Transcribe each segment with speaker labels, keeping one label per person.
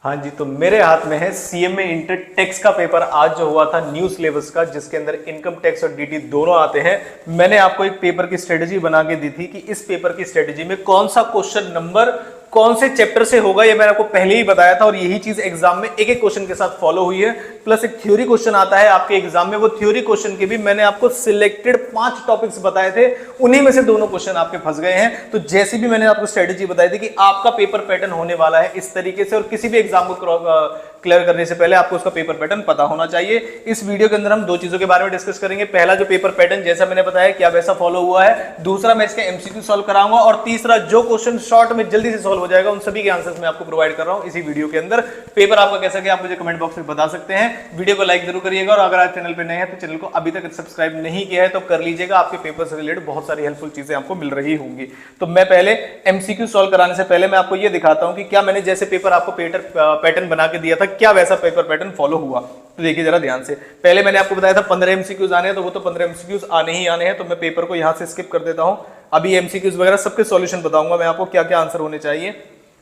Speaker 1: हाँ जी, तो मेरे हाथ में है सीएमए इंटर टैक्स का पेपर आज जो हुआ था न्यू सिलेबस का, जिसके अंदर इनकम टैक्स और डीटी दोनों आते हैं। मैंने आपको एक पेपर की स्ट्रेटेजी बना के दी थी कि इस पेपर की स्ट्रेटेजी में कौन सा क्वेश्चन नंबर कौन से चैप्टर से होगा, ये मैंने आपको पहले ही बताया था और यही चीज एग्जाम में एक एक क्वेश्चन के साथ फॉलो हुई है। प्लस एक थ्योरी क्वेश्चन आता है आपके एग्जाम में, वो थ्योरी क्वेश्चन के भी मैंने आपको सिलेक्टेड 5 टॉपिक्स बताए थे, उन्हीं में से दोनों क्वेश्चन आपके फंस गए हैं। तो जैसी भी मैंने आपको स्ट्रेटेजी बताई थी कि आपका पेपर पैटर्न होने वाला है इस तरीके से, और किसी भी एग्जाम को क्लियर करने से पहले आपको उसका पेपर पैटर्न पता होना चाहिए। इस वीडियो के अंदर हम दो चीजों के बारे में डिस्कस करेंगे। पहला, जो पेपर पैटर्न जैसा मैंने बताया क्या वैसा फॉलो हुआ है। दूसरा, मैं इसके एमसीक्यू सॉल्व कराऊंगा। और तीसरा, जो क्वेश्चन शॉर्ट में जल्दी से सॉल्व हो जाएगा उन सभी के आंसर्स मैं आपको प्रोवाइड कर रहा हूं इसी वीडियो के अंदर। पेपर आपका कैसा गया आप मुझे कमेंट बॉक्स में बता सकते हैं। वीडियो को लाइक जरूर करिएगा, और अगर आप चैनल पर नए हैं तो चैनल को अभी तक सब्सक्राइब नहीं किया है तो कर लीजिएगा। आपके पेपर से रिलेटेड बहुत सारी हेल्पफुल चीजें आपको मिल रही होंगी। तो मैं पहले एमसीक्यू सॉल्व कराने से पहले मैं आपको ये दिखाता हूं कि क्या मैंने जैसे पेपर आपको पैटर्न बना के दिया था क्या वैसा पेपर पैटर्न फॉलो हुआ। तो देखिए जरा ध्यान से, पहले मैंने आपको बताया था 15 एमसीक्यूज आने हैं, तो वो तो 15 एमसीक्यूज आने ही आने हैं। तो मैं पेपर को यहां से स्किप कर देता हूं। अभी एमसीक्यूज वगैरह सबके सॉल्यूशन बताऊंगा मैं आपको क्या क्या आंसर होने चाहिए।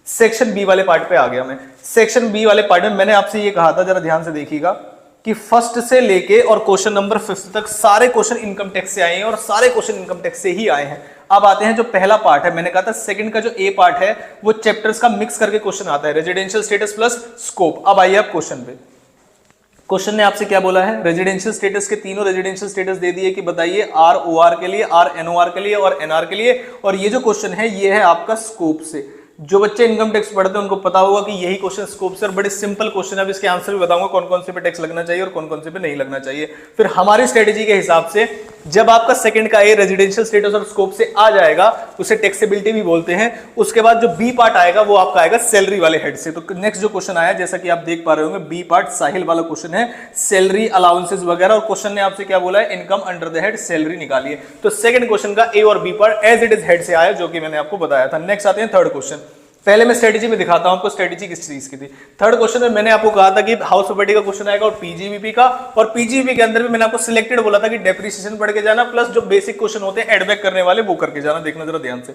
Speaker 1: सेक्शन बी वाले पार्ट पे आ गया मैं। सेक्शन बी वाले पार्ट में मैंने आपसे ये कहा था, जरा ध्यान से देखिएगा, कि फर्स्ट से लेके और क्वेश्चन नंबर 5 तक सारे क्वेश्चन इनकम टैक्स से आए हैं और सारे क्वेश्चन इनकम टैक्स से ही आए हैं। अब आते हैं जो पहला पार्ट है, मैंने कहा था सेकंड का जो ए पार्ट है वो चैप्टर्स का मिक्स करके क्वेश्चन आता है, रेजिडेंशियल स्टेटस प्लस स्कोप। अब आइए आप क्वेश्चन पे। क्वेश्चन ने आपसे क्या बोला है, रेजिडेंशियल स्टेटस के तीनों रेजिडेंशियल स्टेटस दे दिए कि बताइए आर ओ आर के लिए, आर एन ओ आर के लिए और एनआर के लिए। और ये जो क्वेश्चन है ये है आपका स्कोप से। जो बच्चे इनकम टैक्स पढ़ते हैं उनको पता होगा कि यही क्वेश्चन स्कोप से, और बड़े सिंपल क्वेश्चन है। अब इसके आंसर भी बताऊंगा कौन कौन से पे टैक्स लगना चाहिए और कौन कौन से पे नहीं लगना चाहिए। फिर हमारी स्ट्रेटेजी के हिसाब से जब आपका सेकंड का ए रेजिडेंशियल स्टेटस और स्कोप से आ जाएगा, उसे टैक्सेबिलिटी भी बोलते हैं। उसके बाद जो बी पार्ट आएगा वो आपका आएगा सैलरी वाले हेड से। तो नेक्स्ट जो क्वेश्चन आया, जैसा कि आप देख पा रहे होंगे, बी पार्ट साहिल वाला क्वेश्चन है, सैलरी अलाउंसेस वगैरह। और क्वेश्चन ने आपसे क्या बोला है, income under the head salary निकालिए। तो सेकंड क्वेश्चन का ए और B part as it is head से आया, जो कि मैंने आपको बताया था। नेक्स्ट आते हैं थर्ड क्वेश्चन। पहले मैं स्ट्रेटेजी में दिखाता हूं आपको स्ट्रेटेजी किस चीज की थी। थर्ड क्वेश्चन में मैंने आपको कहा था कि हाउस प्रॉपर्टी का क्वेश्चन आएगा और पीजीबीपी का, और पीजीबीपी के अंदर भी मैंने आपको सिलेक्टेड बोला था कि डेप्रिसिएशन पढ़ के जाना, प्लस जो बेसिक क्वेश्चन होते हैं एडबैक करने वाले वो करके जाना। देखना जरा ध्यान से,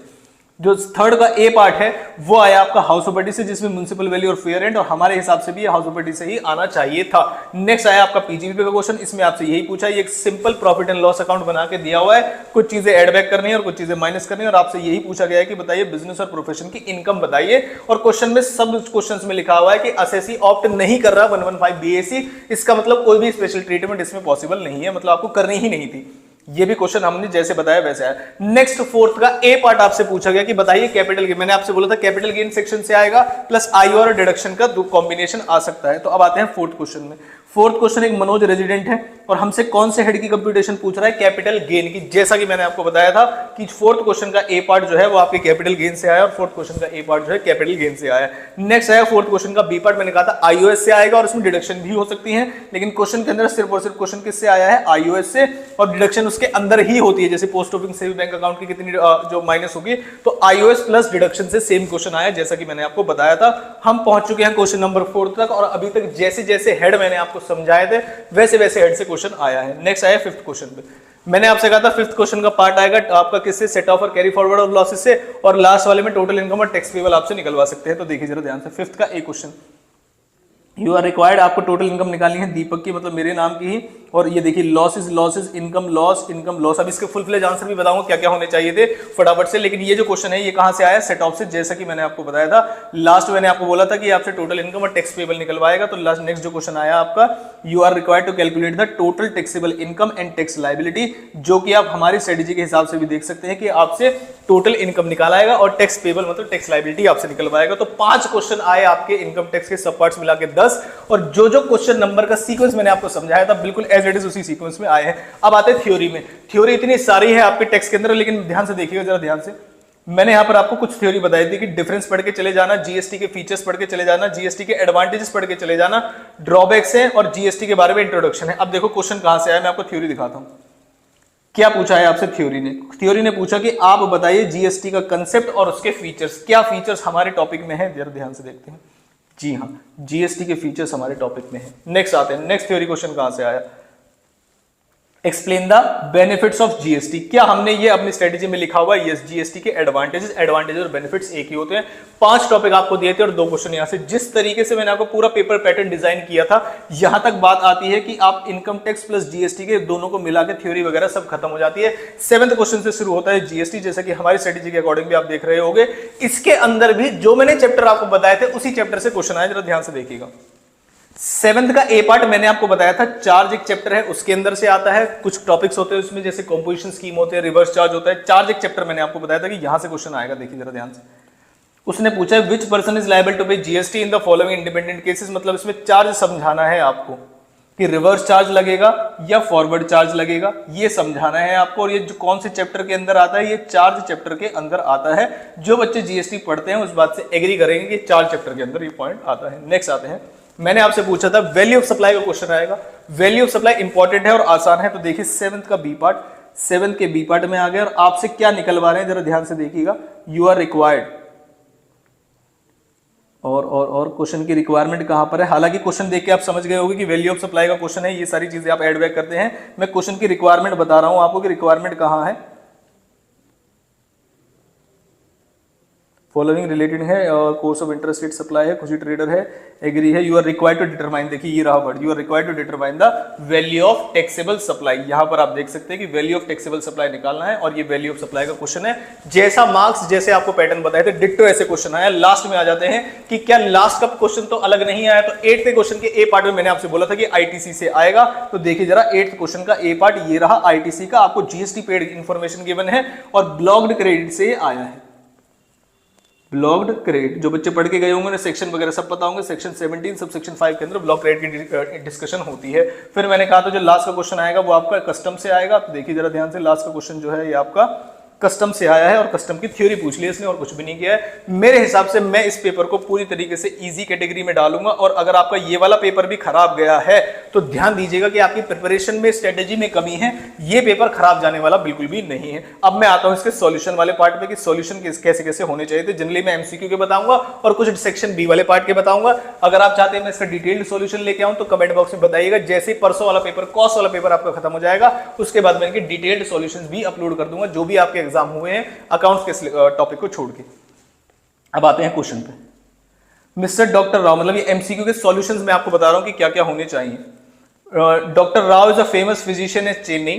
Speaker 1: जो थर्ड का ए पार्ट है वो आया आपका हाउस प्रॉपर्टी से, जिसमें म्युनिसिपल वैल्यू और फेयर रेंट, और हमारे हिसाब से भी ये हाउस प्रॉपर्टी से ही आना चाहिए था। नेक्स्ट आया आपका पीजीबीपी का क्वेश्चन, इसमें आपसे यही पूछा, ये एक simple profit and loss account बना के दिया हुआ है, कुछ चीजें एड बैक करनी है और कुछ चीजें माइनस करनी है, और आपसे यही पूछा गया है कि बताइए बिजनेस और प्रोफेशन की इनकम बताइए। और क्वेश्चन में सब क्वेश्चन में लिखा हुआ है कि असेसी ऑप्ट नहीं कर रहा 115 बीएसी, इसका मतलब कोई भी स्पेशल ट्रीटमेंट इसमें पॉसिबल नहीं है, मतलब आपको करनी ही नहीं थी। ये भी क्वेश्चन हमने जैसे बताया वैसे आया। नेक्स्ट फोर्थ का ए पार्ट आपसे पूछा गया कि बताइए कैपिटल गेन, मैंने आपसे बोला था कैपिटल गेन सेक्शन से आएगा, प्लस आईओआर और डिडक्शन का कॉम्बिनेशन आ सकता है। तो अब आते हैं फोर्थ क्वेश्चन में। फोर्थ क्वेश्चन एक मनोज रेजिडेंट है और हमसे कौन से हेड की कंप्यूटेशन पूछ रहा है, कैपिटल गेन की। जैसा कि मैंने आपको बताया था कि फोर्थ क्वेश्चन का ए पार्ट जो है वो आपके कैपिटल गेन से आया और फोर्थ क्वेश्चन का ए पार्ट जो है कैपिटल गेन से आया। नेक्स्ट आया फोर्थ क्वेश्चन का बी पार्ट, मैंने कहा था आईओएस से आएगा और इसमें डिडक्शन भी हो सकती है, लेकिन क्वेश्चन के अंदर सिर्फ और सिर्फ क्वेश्चन किससे आया है, आईओएस से, और डिडक्शन उसके अंदर ही होती है। जैसे post office saving bank account की कितनी जो माइनस होगी, तो आईओएस प्लस डिडक्शन से सेम क्वेश्चन आया, जैसा कि मैंने आपको बताया था। हम पहुंच चुके हैं क्वेश्चन नंबर 4 तक, और अभी तक जैसे जैसे हेड मैंने आपको समझाए थे वैसे वैसे हेड से क्वेश्चन आया है। नेक्स्ट आया फिफ्थ क्वेश्चन पे। मैंने आपसे कहा था फिफ्थ क्वेश्चन का पार्ट आएगा आपका किससे, सेट ऑफ और कैरी फॉरवर्ड और लॉसेस से, और लास्ट वाले में टोटल इनकम और टैक्स पेबल आपसे निकलवा सकते हैं। तो देखिए जरा ध्यान से, फिफ्थ का ए क्वेश्चन, यू आर रिक्वायर्ड, आपको टोटल इनकम निकालनी है दीपक की, मतलब मेरे नाम की ही। और ये देखिए लॉसेस, लॉसेस, इनकम लॉस। अब इसके फुल फ्लेज आंसर भी बताऊंगा क्या क्या होने चाहिए थे फटाफट से। लेकिन ये जो क्वेश्चन है ये कहां से आया, सेट ऑफ से, जैसा कि मैंने आपको बताया था। लास्ट मैंने आपको बोला था कि आपसे टोटल इनकम और टैक्स पेबल निकलवाएगा। तो लास्ट नेक्स्ट जो क्वेश्चन आया आपका, you are required to calculate the total taxable income and tax liability, जो कि आप हमारी स्ट्रेटेजी के हिसाब से भी देख सकते हैं कि आपसे टोटल इनकम निकालाएगा और टैक्स पेबल मतलब टैक्स लायबिलिटी आपसे निकलवाएगा। तो 5 क्वेश्चन आए आपके इनकम टैक्स के सब पार्ट्स मिला के 10, और जो जो क्वेश्चन नंबर का सीक्वेंस मैंने आपको समझाया था बिल्कुल एज इट इज उसी सीक्वेंस में आए हैं। अब आते हैं थ्योरी में। थ्योरी इतनी सारी है आपके टैक्स के अंदर, लेकिन ध्यान से देखिएगा जरा ध्यान से। मैंने यहां पर आपको कुछ थ्योरी बताई थी कि डिफरेंस पढ़ के चले जाना, जीएसटी के फीचर्स पढ़ के चले जाना, जीएसटी के एडवांटेजेस पढ़ के चले जाना, ड्रॉबैक्स है और जीएसटी के बारे में इंट्रोडक्शन है। अब देखो क्वेश्चन कहां से आया, मैं आपको थ्योरी दिखाता हूं। क्या पूछा है आपसे थ्योरी ने, थ्योरी ने पूछा कि आप बताइए जीएसटी का कंसेप्ट और उसके फीचर्स, क्या फीचर्स हमारे टॉपिक में है, जरा ध्यान से देखते हैं। जी हाँ, जीएसटी के फीचर्स हमारे टॉपिक में है। नेक्स्ट आते हैं, नेक्स्ट थ्योरी क्वेश्चन कहां से आया, explain the benefits of GST. क्या हमने ये अपनी स्ट्रेटेजी में लिखा हुआ है? यस, जीएसटी के एडवांटेजेस और बेनिफिट्स एक ही होते हैं। 5 टॉपिक आपको दिए थे और 2 क्वेश्चन यहां से। जिस तरीके से मैंने आपको पूरा पेपर पैटर्न डिजाइन किया था, यहां तक बात आती है कि आप इनकम टैक्स प्लस जीएसटी के दोनों को मिला के थ्योरी वगैरह सब खत्म हो जाती है। 7th क्वेश्चन से शुरू होता है जीएसटी, जैसा कि हमारी स्ट्रेटेजी के अकॉर्डिंग भी आप देख रहे होंगे। इसके अंदर भी जो मैंने चैप्टर आपको बताए थे उसी चैप्टर से क्वेश्चन आए, जरा ध्यान से देखिएगा। 7th का ए पार्ट मैंने आपको बताया था, चार्ज एक चैप्टर है, उसके अंदर से आता है। कुछ टॉपिक्स होते हैं उसमें, जैसे कंपोजिशन स्कीम होते हैं, रिवर्स चार्ज होता है। चार्ज एक चैप्टर मैंने आपको बताया था कि यहां से क्वेश्चन आएगा। देखिए जरा ध्यान से, उसने पूछा है which person is liable to pay GST in the following independent cases. मतलब इसमें चार्ज समझाना है आपको कि रिवर्स चार्ज लगेगा या फॉरवर्ड चार्ज लगेगा, ये समझाना है आपको। और ये जो कौन से चैप्टर के अंदर आता है, ये चार्ज चैप्टर के अंदर आता है। जो बच्चे जीएसटी पढ़ते हैं उस बात से एग्री करेंगे कि चार्ज चैप्टर के अंदर ये पॉइंट आता है। नेक्स्ट आते हैं, मैंने आपसे पूछा था वैल्यू ऑफ सप्लाई का क्वेश्चन आएगा। वैल्यू ऑफ सप्लाई इंपॉर्टेंट है और आसान है। तो देखिए 7th का बी पार्ट, 7th के बी पार्ट में आ गया। और आपसे क्या निकलवा रहे हैं जरा ध्यान से देखिएगा। यू आर रिक्वायर्ड और क्वेश्चन की रिक्वायरमेंट कहां पर है? हालांकि क्वेश्चन देख के आप समझ गए होंगे कि वैल्यू ऑफ सप्लाई का क्वेश्चन है। ये सारी चीजें आप एड बैक करते हैं। मैं क्वेश्चन की रिक्वायरमेंट बता रहा हूं आपको कि रिक्वायरमेंट कहां है। फॉलोइंग रिलेटेड है और course of interest rate supply है, कुछ ट्रेडर है, एग्री है। You are required to determine, देखिए ये रहा word, you are required to determine the value of taxable supply. यहां पर आप देख सकते हैं कि वैल्यू ऑफ टैक्सेबल सप्लाई निकालना है और ये वैल्यू ऑफ सप्लाई का क्वेश्चन है। जैसा मार्क्स जैसे आपको पैटर्न बताए थे, डिट्टो ऐसे क्वेश्चन आया। लास्ट में आ जाते हैं कि क्या लास्ट का क्वेश्चन तो अलग नहीं आया। तो 8th क्वेश्चन के ए पार्ट में मैंने आपसे बोला था कि आईटीसी से आएगा। तो देखिए जरा 8th क्वेश्चन का ए पार्ट ये रहा आईटीसी का। आपको जीएसटी पेड इंफॉर्मेशन गिवन है और ब्लॉक्ड क्रेडिट से आया है। ब्लॉक्ड क्रेडिट, जो बच्चे पढ़ के गए होंगे सेक्शन वगैरह सब पता होंगे। सेक्शन 17 सब सेक्शन 5 के अंदर ब्लॉक क्रेडिट की डिस्कशन होती है। फिर मैंने कहा था जो लास्ट का क्वेश्चन आएगा वो आपका कस्टम से आएगा। तो देखिए जरा ध्यान से, लास्ट का क्वेश्चन जो है ये आपका कस्टम से आया है और कस्टम की थ्योरी पूछ ली इसने और कुछ भी नहीं किया है। मेरे हिसाब से मैं इस पेपर को पूरी तरीके से इजी कैटेगरी में डालूंगा। और अगर आपका ये वाला पेपर भी खराब गया है तो ध्यान दीजिएगा कि आपकी प्रिपरेशन में स्ट्रेटेजी में कमी है। ये पेपर खराब जाने वाला बिल्कुल भी नहीं है। अब मैं आता हूं इसके सॉल्यूशन वाले पार्ट पे कि सॉल्यूशन कैसे कैसे होने चाहिए थे। जनरली मैं एमसीक्यू के बताऊंगा और कुछ सेक्शन बी वाले पार्ट के बताऊंगा। अगर आप चाहते हैं मैं इसका डिटेल्ड सॉल्यूशन लेके आऊं तो कमेंट बॉक्स में बताइएगा। जैसे परसों वाला पेपर, कॉस्ट वाला पेपर आपका खत्म हो जाएगा, उसके बाद मैं इनके डिटेल्ड सॉल्यूशंस भी अपलोड कर दूंगा, जो भी आपके एग्जाम हुए हैं अकाउंट्स के टॉपिक को छोड़ के। अब आते हैं क्वेश्चन पे। मिस्टर डॉक्टर राव, मतलब ये एमसीक्यू के सॉल्यूशंस मैं आपको बता रहा हूं कि क्या क्या होने चाहिए। Doctor Rao is a famous physician in Chennai.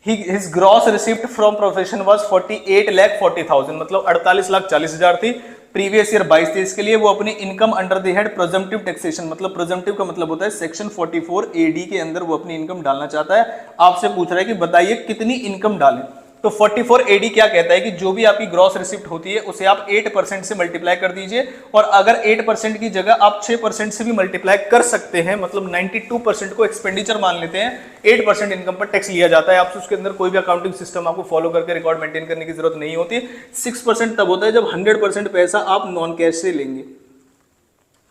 Speaker 1: His gross receipt from profession was 48,40,000, मतलब 48,40,000 थी। प्रीवियस ईयर 22-23 के लिए वो अपनी income under the head presumptive taxation, मतलब प्रोजम्पटिव का मतलब होता है सेक्शन 44 AD के अंदर वो अपनी इनकम डालना चाहता है। आपसे पूछ रहा है कि बताइए कितनी इनकम डालें। तो 44 AD क्या कहता है कि जो भी आपकी ग्रॉस रिसिप्ट होती है उसे आप 8% से मल्टीप्लाई कर दीजिए। और अगर 8% की जगह आप 6% से भी मल्टीप्लाई कर सकते हैं, मतलब 92% को एक्सपेंडिचर मान लेते हैं, 8% इनकम पर टैक्स लिया जाता है आपसे। उसके अंदर कोई भी अकाउंटिंग सिस्टम आपको फॉलो करके रिकॉर्ड मेंटेन करने की जरूरत नहीं होती। 6% तब होता है जब 100% पैसा आप नॉन कैश से लेंगे।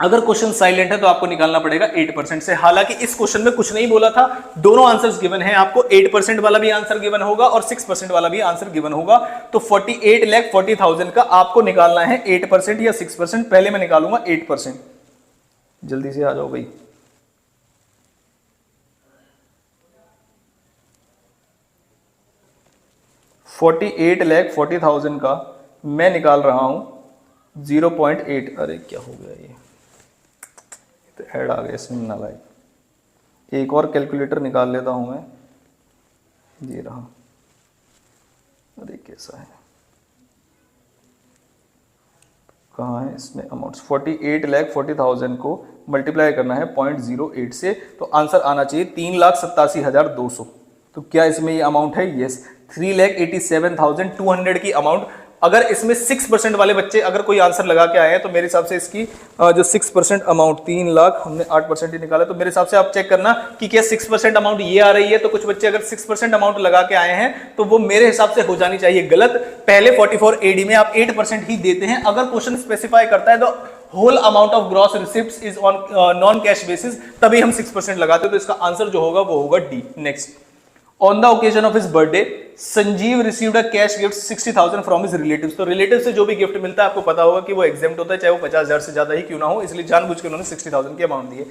Speaker 1: अगर क्वेश्चन साइलेंट है तो आपको निकालना पड़ेगा 8% से। हालांकि इस क्वेश्चन में कुछ नहीं बोला था, दोनों आंसर्स गिवन है आपको। 8% वाला भी आंसर गिवन होगा और 6% वाला भी आंसर गिवन होगा। तो 48,40,000 का आपको निकालना है 8% या 6%। पहले मैं निकालूंगा 8%। जल्दी से आ जाओ भाई। $48,40,000 का मैं निकाल रहा हूं 0.8। अरे क्या हो गया, ये तो ऐड आ गया इसमें ना भाई। एक और कैलकुलेटर निकाल लेता हूं मैं, ये रहा। अरे कैसा है, कहाँ है इसमें अमाउंट्स। 48,40,000 को मल्टीप्लाई करना है 0.08 से, तो आंसर आना चाहिए 3,87,200। तो क्या इसमें ये अमाउंट है? यस, 3,87,200 की अमाउंट। अगर इसमें 6% वाले बच्चे अगर कोई आंसर लगा के आए हैं तो मेरे हिसाब से इसकी जो 6% अमाउंट 3 लाख, हमने 8% ही निकाला, तो मेरे हिसाब से आप चेक करना कि क्या 6% अमाउंट ये आ रही है। तो कुछ बच्चे अगर 6% अमाउंट लगा के आए हैं तो वो मेरे हिसाब से हो जानी चाहिए गलत। पहले 44 AD में आप 8% ही देते हैं। अगर क्वेश्चन स्पेसिफाई करता है तो whole amount of gross receipts is on non cash basis, तभी हम 6% लगाते हैं। तो इसका आंसर जो होगा वो होगा D. Next, on the occasion of his birthday Sanjeev received a cash gift 60,000 from his relatives. तो रिलेटिव से जो भी गिफ्ट मिलता है आपको पता होगा कि वो एग्जेम्प्ट होता है, चाहे वो 50,000 से ज्यादा ही क्यों ना हो, इसलिए जानबूझ के उन्होंने 60,000 की अमाउंट दी है।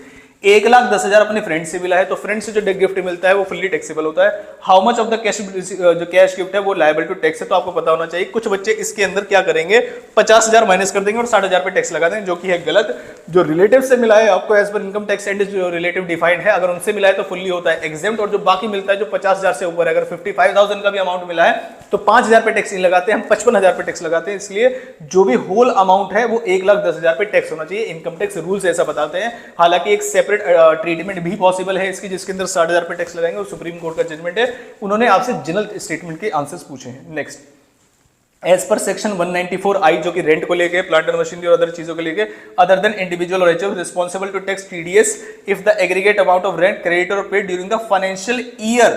Speaker 1: 1,10,000 अपने फ्रेंड से मिला है, तो फ्रेंड से जो गिफ्ट मिलता है वो फुल्ली टैक्सेबल होता है। How much of the cash, जो कैश गिफ्ट है वो लायबल टू टैक्स है, तो आपको पता होना चाहिए। कुछ बच्चे इसके अंदर क्या करेंगे, 50,000 माइनस कर देंगे और 60,000 पे टैक्स लगा देंगे, जो कि है गलत। जो रिलेटिव से मिला है आपको एज पर इनकम टैक्स एंड जो रिलेटिव डिफाइंड है, अगर उनसे मिला है तो फुल्ली होता है एग्जेम्प्ट, और जो बाकी मिलता है जो 50,000 से ऊपर है, अगर 55,000 का भी अमाउंट मिला है तो 5,000 पे टैक्स नहीं लगाते, हम 55,000 पे टैक्स लगाते हैं। इसलिए जो भी होल अमाउंट है वो 1,10,000 पे टैक्स होना चाहिए। इनकम टैक्स रूल्स ऐसा बताते हैं। हालांकि एक सेपरेट ट्रीटमेंट भी पॉसिबल है इसकी, जिसके अंदर 60,000 पे टैक्स लगाएंगे, और सुप्रीम कोर्ट का जजमेंट है। उन्होंने आपसे जनरल स्टेटमेंट के आंसर्स पूछे हैं। Next, as per section 194I जो कि रेंट को लेके, प्लांट एंड मशीनरी और अदर चीजों को लेके, अदर देन इंडिविजुअल और HO responsible to tax TDS if the aggregate amount of rent credited और paid during the financial year,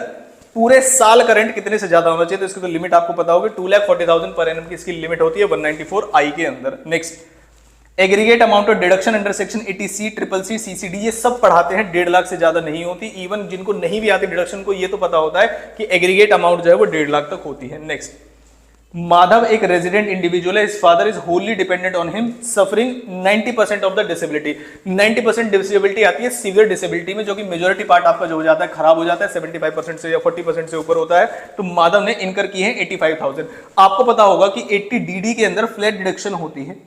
Speaker 1: पूरे साल का रेंट कितने से ज्यादा होना चाहिए, तो इसकी तो लिमिट आपको पता होगी, 2,40,000 पर एनम की इसकी लिमिट होती है 194I के अंदर। Next, aggregate amount of deduction under section 80C, CCC, CCD, ये सब पढ़ाते हैं, 1.5 लाख से ज्यादा नहीं होती। इवन जिनको नहीं भी आती डिडक्शन को, ये तो पता होता है कि एग्रीगेट अमाउंट जो है वो 1.5 लाख तक होती है। नेक्स्ट, माधव एक रेजिडेंट इंडिविजुअल है, his father is Holi dependent on him, suffering 90% of the disability. 90% disability आती है सीवियर डिसेबिलिटी में, जो कि मेजोरिटी पार्ट आपका जो हो जाता है खराब हो जाता है, 75% से या 40% से ऊपर होता है। तो माधव ने इनकर की है 85,000। आपको पता होगा कि 80DD के अंदर फ्लैट डिडक्शन होती है।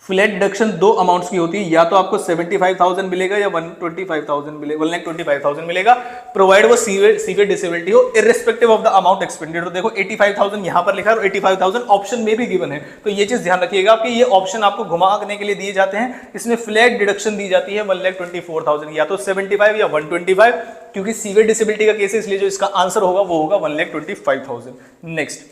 Speaker 1: फ्लैट डिडक्शन 2 अमाउंट्स की होती है, या तो आपको 75,000 मिलेगा या 125,000 मिलेगा, 1,25,000 मिलेगा, प्रोवाइड वो सीवियर डिसेबिलिटी हो, irrespective of the amount expanded. तो देखो 85,000 यहां पर लिखा है और 85,000 ऑप्शन में भी गिवन है, तो ये चीज ध्यान रखिएगा कि ये ऑप्शन आपको घुमाने के लिए दिए जाते हैं। इसमें फ्लैट डिडक्शन दी जाती है 1,24,000, या तो 75 या 125, क्योंकि सीवियर डिसेबिलिटी का केस है, इसलिए जो इसका आंसर होगा वो होगा 1,25,000। Next,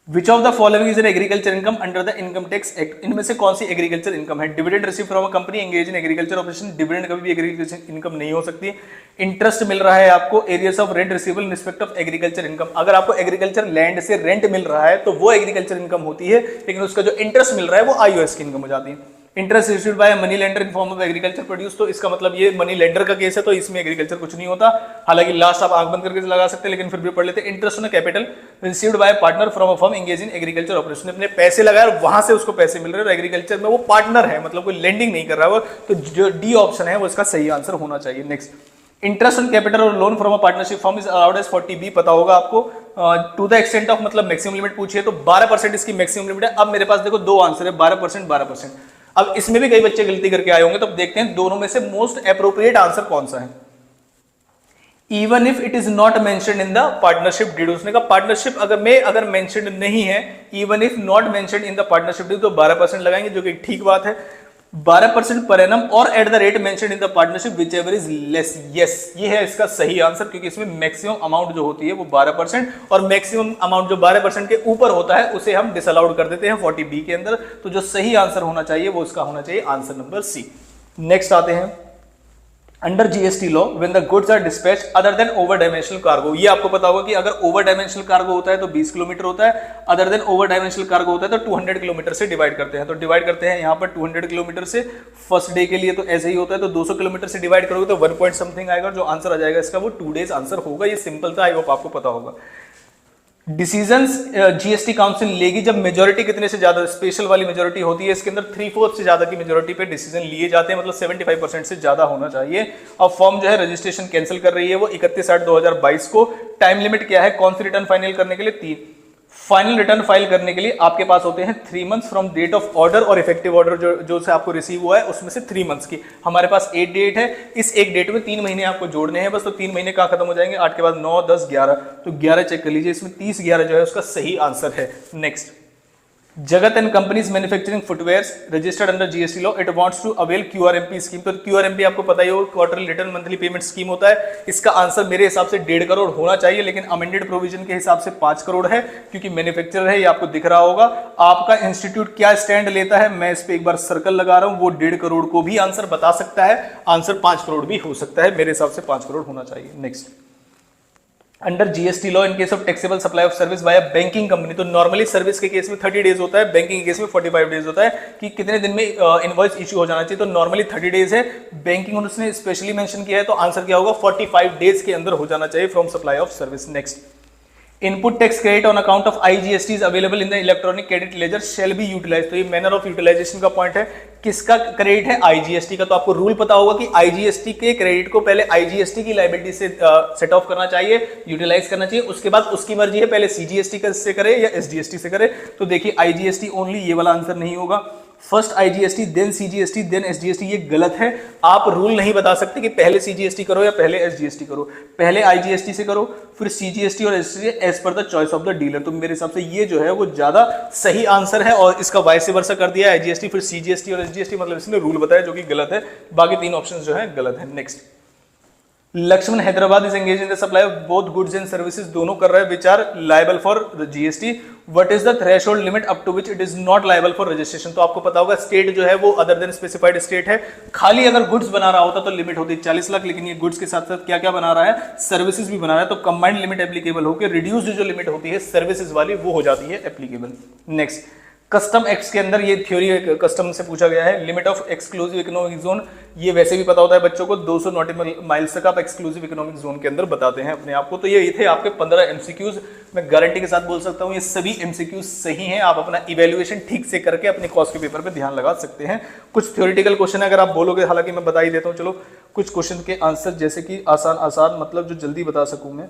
Speaker 1: Which of the following is an agriculture income under the income tax act? इनमें से कौन सी एग्रीकल्चर इनकम है? Dividend receive from a company engage in agriculture operation, dividend कभी भी एग्रीकल्चर इनकम नहीं हो सकती। इंटरेस्ट मिल रहा है आपको, areas of rent receivable in respect of agriculture income, अगर आपको एग्रीकल्चर लैंड से रेंट मिल रहा है तो वो एग्रीकल्चर इनकम होती है, लेकिन उसका जो इंटरेस्ट मिल रहा है वो आईओएस की इनकम हो जाती है। Interest received by money lender in form of agriculture produce, तो इसका मतलब ये मनी लेंडर का केस है, तो इसमें एग्रीकल्चर कुछ नहीं होता। हालांकि लास्ट आप आंख बंद करके लगा सकते हैं, लेकिन फिर भी पढ़ लेते हैं। Interest on capital received by partner from a firm engage in agriculture operation, अपने पैसे लगाए और वहां से उसको पैसे मिल रहे हैं, और एग्रीकल्चर में वो पार्टनर है, मतलब कोई लेंडिंग नहीं कर रहा है वो, तो जो डी ऑप्शन है वो इसका सही आंसर होना चाहिए। नेक्स्ट, इंटरेस्ट ऑन कैपिटल और loan from a partnership firm is allowed as 40B, पता होगा आपको। टू द एक्सटेंट ऑफ, मतलब मैक्सिमम लिमिट पूछिए तो 12% इसकी मैक्सिमम लिमिट है। अब मेरे पास देखो 2 आंसर है, 12%, 12%। अब इसमें भी कई बच्चे गलती करके आए होंगे, तो देखते हैं दोनों में से मोस्ट अप्रोप्रिएट आंसर कौन सा है। Even if it is not mentioned in the partnership deed, उसने कहा पार्टनरशिप अगर मेंशन्ड नहीं है, even if not mentioned in the partnership deed, तो 12% लगाएंगे, जो कि ठीक बात है। 12% पर एनम और at the rate mentioned in the partnership whichever is less, yes, ये है इसका सही आंसर, क्योंकि इसमें मैक्सिमम अमाउंट जो होती है वो 12%, और मैक्सिमम अमाउंट जो 12% के ऊपर होता है उसे हम डिसअलाउड कर देते हैं 40B के अंदर। तो जो सही आंसर होना चाहिए वो उसका होना चाहिए आंसर नंबर C। नेक्स्ट आते हैं, under GST law when the goods are dispatch other than over dimensional cargo, ये आपको पता होगा कि अगर ओवर डायमेंशनल कार्गो होता है तो 20 किलोमीटर होता है, other than over dimensional cargo होता है तो 200 किलोमीटर से डिवाइड करते हैं। तो डिवाइड करते हैं यहाँ पर 200 किलोमीटर से, फर्स्ट डे के लिए तो ऐसे ही होता है, तो 200 किलोमीटर से डिवाइड करोगे तो 1 पॉइंट समथिंग आएगा, जो आंसर आ जाएगा इसका वो 2 डेज आंसर होगा। ये सिंपल था, आई होप आपको पता होगा। डिसीजंस जीएसटी काउंसिल लेगी जब मेजोरिटी कितने से ज्यादा, स्पेशल वाली मेजोरिटी होती है, इसके अंदर 3/4 से ज्यादा की मेजोरिटी पे डिसीजन लिए जाते हैं, मतलब 75% से ज्यादा होना चाहिए। अब फर्म जो है रजिस्ट्रेशन कैंसिल कर रही है वो 31/8/2022 को। टाइम लिमिट क्या है कौन सी रिटर्न फाइनल करने के लिए? 3। फाइनल रिटर्न फाइल करने के लिए आपके पास होते हैं 3 months from date of order, और इफेक्टिव ऑर्डर जो से आपको रिसीव हुआ है उसमें से 3 मंथ्स की। हमारे पास 8 डेट है, इस एक डेट में 3 महीने आपको जोड़ने हैं बस, तो 3 महीने कहाँ खत्म हो जाएंगे? 8 के बाद 9, 10, 11, तो 11 चेक कर लीजिए, इसमें 30/11 जो है उसका सही आंसर है। Next, Jagat and companies manufacturing footwears registered under GST law, it wants to avail QRMP scheme. तो क्यूआरएमपी आपको पता ही हो, quarterly return monthly payment scheme होता है। इसका आंसर मेरे हिसाब से 1.5 करोड़ होना चाहिए, लेकिन अमेंडेड प्रोविजन के हिसाब से 5 करोड़ है, क्योंकि मैन्युफैक्चरर है, ये आपको दिख रहा होगा। आपका इंस्टीट्यूट क्या स्टैंड लेता है, मैं इस पे एक बार सर्कल लगा रहा हूं, वो 1.5 करोड़ को भी आंसर बता सकता है, आंसर 5 करोड़ भी हो सकता है, मेरे हिसाब से 5 करोड़ होना चाहिए। Next, under GST law in case of taxable supply of service by banking company, तो नॉर्मली सर्विस के केस में 30 डेज होता है, बैंकिंग के केस में 45 डेज होता है, कि कितने दिन में इनवॉइस इश्यू हो जाना चाहिए। तो नॉर्मली 30 डेज है, बैंकिंग उसने स्पेशली मेंशन किया है, तो आंसर क्या होगा? 45 डेज के अंदर हो जाना चाहिए from supply of service. Next, input tax credit on account of IGST is available in the electronic credit ledger shall be utilize. तो ये मैनर ऑफ यूटिलाइजेशन का पॉइंट है, किसका क्रेडिट है, आईजीएसटी का। तो आपको रूल पता होगा कि आईजीएसटी के क्रेडिट को पहले आईजीएसटी की लायबिलिटी से सेट ऑफ करना चाहिए, यूटिलाइज करना चाहिए, उसके बाद उसकी मर्जी है पहले सीजीएसटी से करे या एसजीएसटी से करे। तो देखिए आईजीएसटी ओनली, ये वाला आंसर नहीं होगा। First IGST then CGST then SGST, ये गलत है। आप रूल नहीं बता सकते कि पहले सीजीएसटी करो या पहले एसजीएसटी करो, पहले आईजीएसटी से करो फिर सीजीएसटी और SGST as per the choice of the dealer. तो मेरे हिसाब से ये जो है वो ज्यादा सही आंसर है और इसका वाइस वर्सा कर दिया आईजीएसटी फिर सीजीएसटी और एसजीएसटी, मतलब इसने रूल बताया जो कि गलत है। बाकी तीन ऑप्शन जो है गलत है। Next, Lakshman Hyderabad is engage in the supply of both goods and services, दोनों कर रहे हैं which are liable for GST. What is the threshold limit up to which it is not liable for registration. तो आपको पता होगा स्टेट जो है वो अदर देन स्पेसिफाइड स्टेट है। खाली अगर गुड्स बना रहा होता तो लिमिट होती 40 लाख, लेकिन ये गुड्स के साथ साथ क्या क्या बना रहा है, सर्विसेज भी बना रहा है। तो कंबाइंड लिमिट एप्लीकेबल होकर रिड्यूस्ड जो लिमिट होती है सर्विसेज वाली वो हो जाती है एप्लीकेबल। नेक्स्ट, कस्टम एक्ट के अंदर ये थ्योरी कस्टम से पूछा गया है, limit of exclusive economic zone. ये वैसे भी पता होता है बच्चों को, 200 नॉटिकल माइल्स तक आप एक्सक्लूसिव इकोनॉमिक जोन के अंदर बताते हैं अपने आप को। तो ये थे आपके 15 एमसीक्यूज। मैं गारंटी के साथ बोल सकता हूँ ये सभी एमसीक्यूज सही हैं। आप अपना इवेल्युएशन ठीक से करके अपने कॉस्ट के पेपर पे ध्यान लगा सकते हैं। कुछ थ्योरेटिकल क्वेश्चन अगर आप बोलोगे, हालांकि मैं बता ही देता हूँ, चलो कुछ क्वेश्चन के आंसर जैसे कि आसान आसान, मतलब जो जल्दी बता सकूं मैं।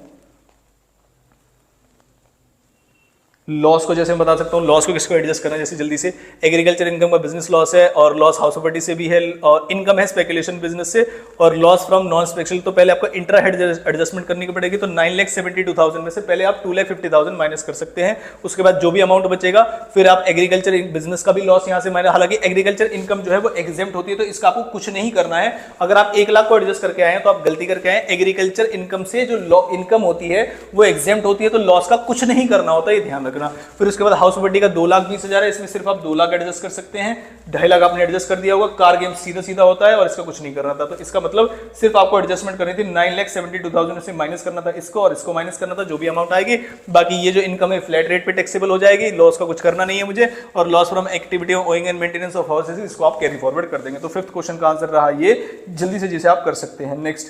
Speaker 1: लॉस को जैसे मैं बता सकता हूँ, लॉस को किसको एडजस्ट करना है जैसे जल्दी से, एग्रीकल्चर इनकम का बिजनेस लॉस है और लॉस हाउस प्रॉपर्टी से भी है, और इनकम है स्पेकुलेशन बिजनेस से, और लॉस फ्रॉम नॉन स्पेशल। तो पहले आपको इंट्रा हेड एडजस्टमेंट करनी पड़ेगी। तो 9,72,000 में से पहले आप 2,50,000 माइनस कर सकते हैं। उसके बाद जो भी अमाउंट बचेगा फिर आप एग्रीकल्चर बिजनेस का भी लॉस यहाँ से माइनस। हालांकि एग्रीकल्चर इनकम जो है वो एग्जेम्प्ट होती है, तो इसका आपको कुछ नहीं करना है। अगर आप 1 लाख को एडजस्ट करके आए हैं तो आप गलती करके आए। एग्रीकल्चर इनकम से जो इनकम होती है वो एग्जेम्प्ट होती है, तो लॉस का कुछ नहीं करना होता, ये ध्यान रखना। फिर उसके बाद हाउस प्रॉपर्टी का 2,20,000 है, इसमें सिर्फ आप 2 लाख एडजस्ट कर सकते हैं। 2.5 लाख आपने एडजस्ट कर दिया होगा। कार गेम सीधा सीधा होता है और इसका कुछ नहीं करना था, तो इसका मतलब सिर्फ आपको एडजस्टमेंट करनी थी। 9,72,000 से माइनस करना था इसको और इसको माइनस करना था, जो भी अमाउंट आएगी। बाकी ये जो इनकम है फ्लैट रेट पे टैक्सेबल हो जाएगी, लॉस का कुछ करना नहीं है मुझे। और loss from activity of owing and maintenance of houses, इसको आप कैरी फॉरवर्ड कर देंगे। तो 5th क्वेश्चन का आंसर रहा ये, जल्दी से जिसे आप कर सकते हैं। नेक्स्ट,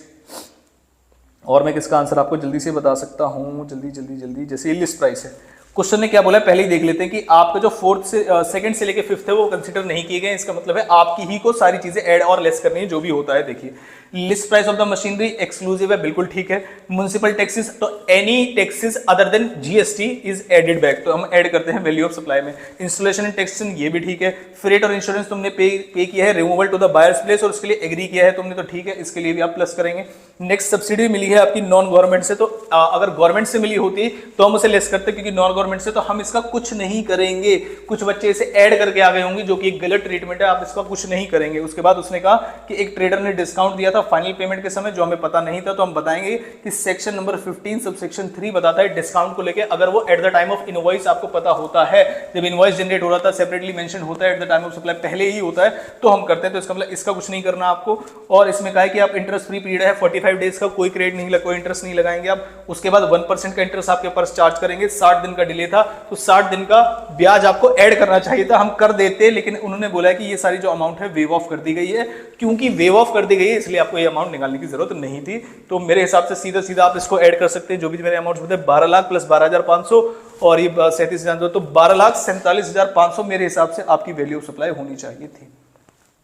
Speaker 1: और मैं किसका आंसर आपको जल्दी से बता सकता हूं, जल्दी जल्दी जल्दी, जैसे लिस्ट प्राइस है। क्वेश्चन ने क्या बोला है पहले ही देख लेते हैं कि आपका जो 4th से 2nd से लेके 5th है वो कंसीडर नहीं किए गए। इसका मतलब है आपकी ही को सारी चीजें ऐड और लेस करनी है, जो भी होता है। देखिए, list price of the machinery exclusive है, बिल्कुल ठीक है। म्युनिसिपल टैक्सेस, तो any taxes other than GST is added back, तो हम ऐड करते हैं वैल्यू ऑफ सप्लाई में। इंस्टॉलेशन एंड टैक्सेशन, ये भी ठीक है। फ्रेट और इंश्योरेंस तुमने पे किया है, removal to the buyer's place, और उसके लिए एग्री किया है तुमने, तो ठीक है, इसके लिए भी आप प्लस करेंगे। नेक्स्ट, सब्सिडी मिली है आपकी नॉन गवर्नमेंट से, तो अगर गवर्नमेंट से मिली होती तो हम उसे लेस करते, क्योंकि नॉन गवर्नमेंट से तो हम इसका कुछ नहीं करेंगे। कुछ बच्चे इसे ऐड करके आ गए होंगे, जो कि एक गलत ट्रीटमेंट है, आप इसका कुछ नहीं करेंगे। उसके बाद उसने कहा कि एक ट्रेडर ने डिस्काउंट दिया था फाइनल पेमेंट के समय, जो हमें पता नहीं था, तो हम बताएंगे कि सेक्शन नंबर 15 सबसेक्शन 3 बताता है डिस्काउंट को लेके। अगर वो at the time of invoice आपको पता होता है, जब इनवॉइस जनरेट हो रहा था, सेपरेटली मेंशन होता है, at the time of supply पहले ही होता है, तो हम करते हैं। तो इसका मतलब इसका कुछ नहीं करना आपको। और इसमें कहा है कि आप इंटरेस्ट फ्री पीरियड है 45 डेज का, कोई क्रेडिट नहीं, कोई इंटरेस्ट नहीं लगाएंगे आप। उसके बाद 1% का इंटरेस्ट आपके पास चार्ज करेंगे। 60 दिन का डिले था, तो 60 दिन का ब्याज आपको ऐड करना चाहिए था, हम कर देते, लेकिन उन्होंने बोला है कि ये सारी जो अमाउंट है वेव ऑफ कर दी गई है। क्योंकि वेव ऑफ कर दी गई है इसलिए आपको ये अमाउंट निकालने की जरूरत नहीं थी। तो मेरे हिसाब से सीधा सीधा आप इसको ऐड कर सकते हैं, जो भी मेरे अमाउंट होते हैं 12 लाख प्लस 12,500 और ये 37,000, तो 12,47,500 मेरे हिसाब से आपकी वैल्यू ऑफ सप्लाई होनी चाहिए थी।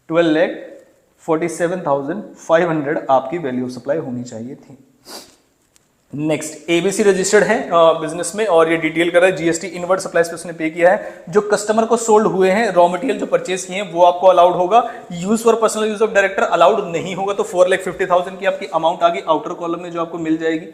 Speaker 1: 12,47,500 आपकी वैल्यू ऑफ सप्लाई होनी चाहिए थी। नेक्स्ट, एबीसी रजिस्टर्ड है बिजनेस में और ये डिटेल कर रहा है जीएसटी इनवर्ड सप्लाईज पे उसने पे किया है। जो कस्टमर को सोल्ड हुए हैं रॉ मटेरियल जो परचेज किए हैं वो आपको अलाउड होगा। Use for personal use of director allowed नहीं होगा। तो 4,50,000 की आपकी अमाउंट आ गई आउटर कॉलम में, जो आपको मिल जाएगी।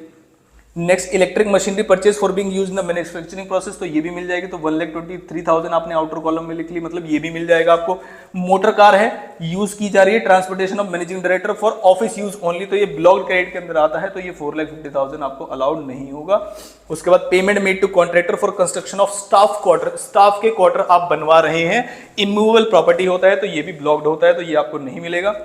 Speaker 1: Next, electric machinery purchase for being used in the manufacturing process, तो ये भी मिल जाएगी। तो 1,23,000 आपने आउटर कॉलम में लिख ली, मतलब ये भी मिल जाएगा आपको। मोटर कार है, यूज की जा रही है, transportation of managing director for office use only, तो ये ब्लॉक्ड क्रेडिट के अंदर आता है, तो ये 4,50,000 आपको अलाउड नहीं होगा। उसके बाद payment made to contractor for construction of staff quarter, staff के क्वार्टर आप बनवा रहे हैं, इमूवेबल प्रॉपर्टी होता है, तो ये भी ब्लॉक्ड होता है, तो ये आपको नहीं मिलेगा।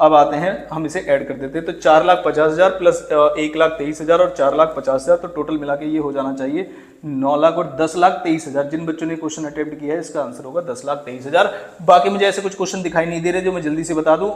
Speaker 1: अब आते हैं, हम इसे ऐड कर देते हैं, तो 4,50,000 प्लस 1,23,000 और 4,50,000, तो टोटल मिला के ये हो जाना चाहिए 9 लाख और 10,23,000। जिन बच्चों ने क्वेश्चन अटेम्प्ट किया है इसका आंसर होगा 10,23,000। बाकी मुझे ऐसे कुछ क्वेश्चन दिखाई नहीं दे रहे जो मैं जल्दी से बता दूं।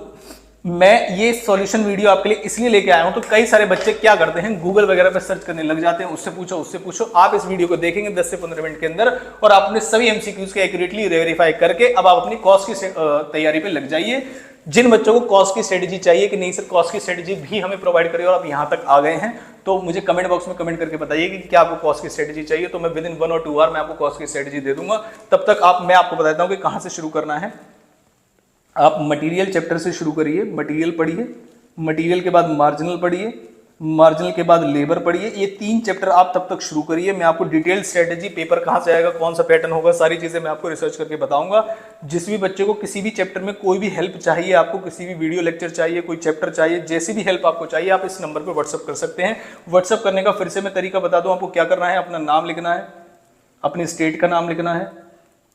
Speaker 1: मैं ये सॉल्यूशन वीडियो आपके लिए इसलिए लेके आया हूं, तो कई सारे बच्चे क्या करते हैं, गूगल वगैरह पे सर्च करने लग जाते हैं, उससे पूछो। आप इस वीडियो को देखेंगे 10 से 15 मिनट के अंदर और आपने सभी एमसीक्यूज को एक्यूरेटली वेरीफाई करके अब आप अपनी कॉस्ट की तैयारी पे लग जाइए। जिन बच्चों को कॉस्ट की स्ट्रेटेजी चाहिए कि नहीं सर कॉस्ट की स्ट्रेटेजी भी हमें प्रोवाइड करिए और आप यहां तक आ गए हैं, तो मुझे कमेंट बॉक्स में कमेंट करके बताइए कि क्या आपको कॉस्ट की स्ट्रेटेजी चाहिए, तो मैं विद इन 1 और 2 आवर मैं आपको कॉस्ट की स्ट्रेटेजी दे दूंगा। तब तक मैं आपको बताता हूं कि कहां से शुरू करना है। आप मटेरियल चैप्टर से शुरू करिए, मटेरियल पढ़िए, मटेरियल के बाद मार्जिनल पढ़िए, मार्जिनल के बाद लेबर पढ़िए। ये 3 चैप्टर आप तब तक शुरू करिए। मैं आपको डिटेल स्ट्रेटेजी, पेपर कहां से आएगा, कौन सा पैटर्न होगा, सारी चीजें मैं आपको रिसर्च करके बताऊंगा। जिस भी बच्चे को किसी भी चैप्टर में कोई भी हेल्प चाहिए, आपको किसी भी वीडियो लेक्चर चाहिए, कोई चैप्टर चाहिए, जैसी भी हेल्प आपको चाहिए, आप इस नंबर पर व्हाट्सअप कर सकते हैं। व्हाट्सअप करने का फिर से मैं तरीका बता दूं, आपको क्या करना है, अपना नाम लिखना है, अपने स्टेट का नाम लिखना है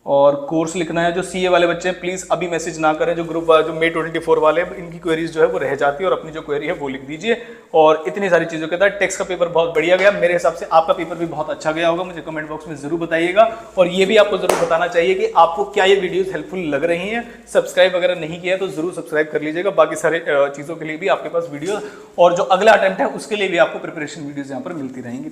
Speaker 1: और कोर्स लिखना है। जो सीए वाले बच्चे हैं प्लीज अभी मैसेज ना करें, जो ग्रुप जो May 24 वाले इनकी क्वेरीज जो है वो रह जाती है, और अपनी जो क्वेरी है वो लिख दीजिए। और इतनी सारी चीजों के साथ टेक्स्ट का पेपर बहुत बढ़िया गया, मेरे हिसाब से आपका पेपर भी बहुत अच्छा गया होगा, मुझे कमेंट बॉक्स में जरूर बताइएगा। और ये भी आपको जरूर बताना चाहिए कि आपको क्या ये वीडियोस हेल्पफुल लग रही हैं। सब्सक्राइब वगैरह नहीं किया तो जरूर सब्सक्राइब कर लीजिएगा। बाकी सारे चीजों के लिए भी आपके पास वीडियो और जो अगला अटेम्प्ट है उसके लिए भी आपको प्रिपरेशन वीडियोज यहाँ पर मिलती रहेंगी।